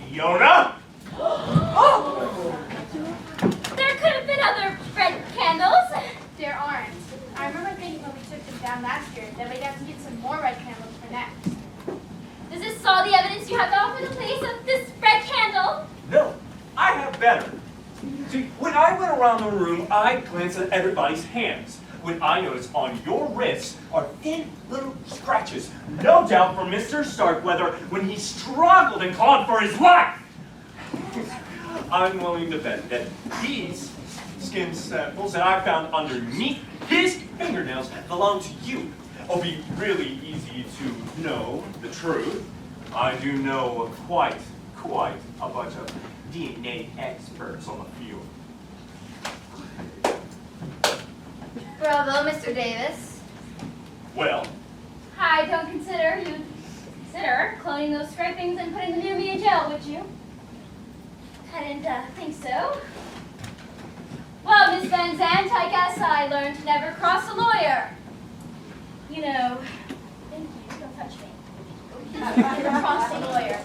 Fiona? Oh! There could have been other red candles. There aren't. I remember thinking when we took them down last year that we'd have to get some more red candles for next. Is this all the evidence you have to offer the police of this red candle? No, I have better. See, when I went around the room, I glanced at everybody's hands. When I noticed on your wrists are thin little scratches, no doubt from Mr. Starkweather when he struggled and called for his life. I'm willing to bet that these skin samples that I found underneath his fingernails belong to you. It'll be really easy to know the truth. I do know quite a bunch of DNA experts on the field. Bravo, Mr. Davis. Well, I don't consider you'd consider cloning those scrapings and putting them near me in jail, would you? I didn't think so. Well, Miss Van Zandt, I guess I learned to never cross a lawyer. You know, thank you, don't touch me. Never crossed a lawyer.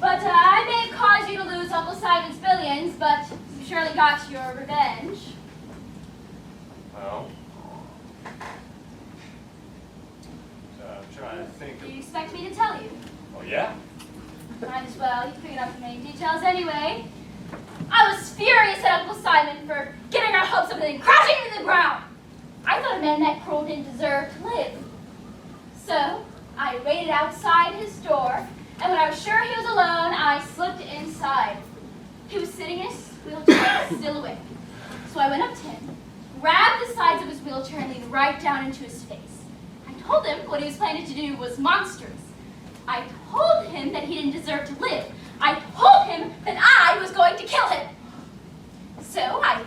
But I may have caused you to lose Uncle Simon's billions, but you surely got your revenge. well, I'm trying to think Do of... you expect me to tell you? Oh, yeah? Might as well. You figured out the main details anyway. I was furious at Uncle Simon for giving our hopes of everything crashing to the ground. I thought a man that cruel didn't deserve to live. So I waited outside his door, and when I was sure he was alone, I slipped inside. He was sitting in his wheelchair, still awake. So I went up to him, grabbed the sides of his wheelchair, and leaned right down into his face. I told him what he was planning to do was monstrous. I told him that he didn't deserve to live. I told him that I was going to kill him. So I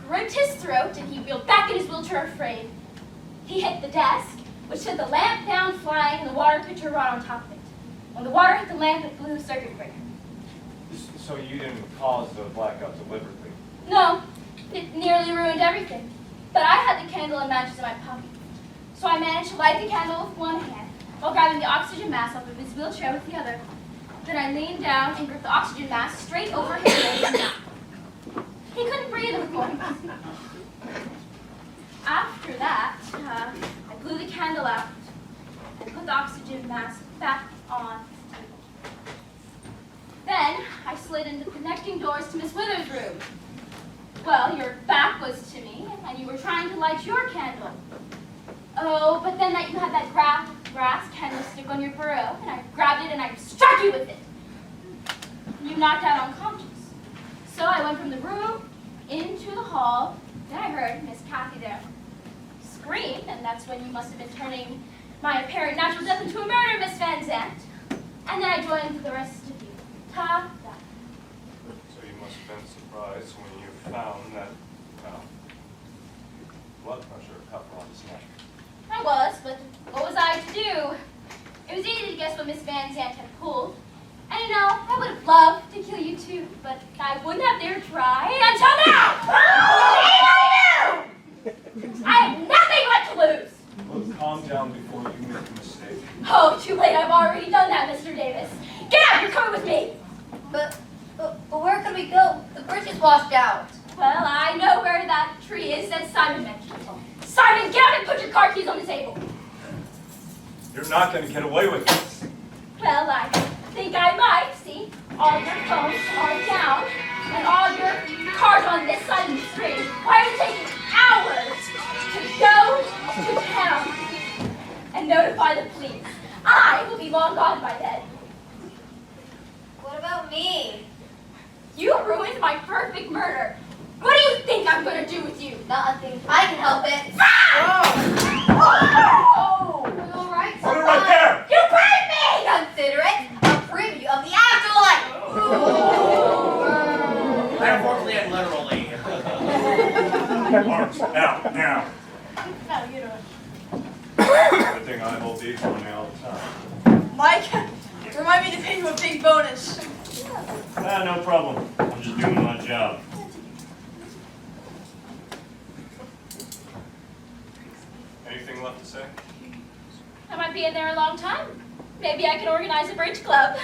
gripped his throat, and he wheeled back in his wheelchair afraid. He hit the desk, which sent the lamp down flying and the water pitcher right on top of it. When the water hit the lamp, it blew a circuit breaker. So you didn't cause the blackout deliberately? No, it nearly ruined everything. But I had the candle and matches in my pocket. So I managed to light the candle with one hand while grabbing the oxygen mask off of his wheelchair with the other. Then I leaned down and gripped the oxygen mask straight over his nose. He couldn't breathe, of course. After that, I blew the candle out and put the oxygen mask back on. Then I slid into the connecting doors to Miss Wither's room. Well, your back was to me, and you were trying to light your candle. Oh, but then you had that brass candlestick on your burrow, and I grabbed it and I struck you with it. You knocked out unconscious. So I went from the room into the hall. Then I heard Miss Kathy there scream, and that's when you must have been turning my apparent natural death into a murder, Miss Van Zandt. And then I joined the rest of you. Ta-da. So you must have been surprised when you found that, blood pressure cuff around his neck. I was, but what was I to do? It was easy to guess what Miss Van Zandt had pulled. And you know, I would have loved to kill you too, but I wouldn't have dared try until now! I have nothing left to lose! Well, calm down before you make a mistake. Oh, too late, I've already done that, Mr. Davis. Get out, you're coming with me! But where could we go? The bridge is washed out. Well, I know where that tree is that Simon mentioned. Simon, get out and put your car keys on the table. You're not going to get away with this. Well, I think I might. See, all your phones are down, and all your cars on this side of the street. Why are it taking hours to go to town and notify the police? I will be long gone by then. What about me? You ruined my perfect murder. What do you think I'm going to do with you? Nothing. I can help it. Oh! Are you all right? Put it right there! You burned me! Consider it a preview of the afterlife. Metaphorically and literally. Arms out now. No, you don't. Good thing I hold these on me all the time. Mike, remind me to pay you a big bonus. No problem. I'm just doing my job. Anything left to say? I might be in there a long time. Maybe I can organize a bridge club.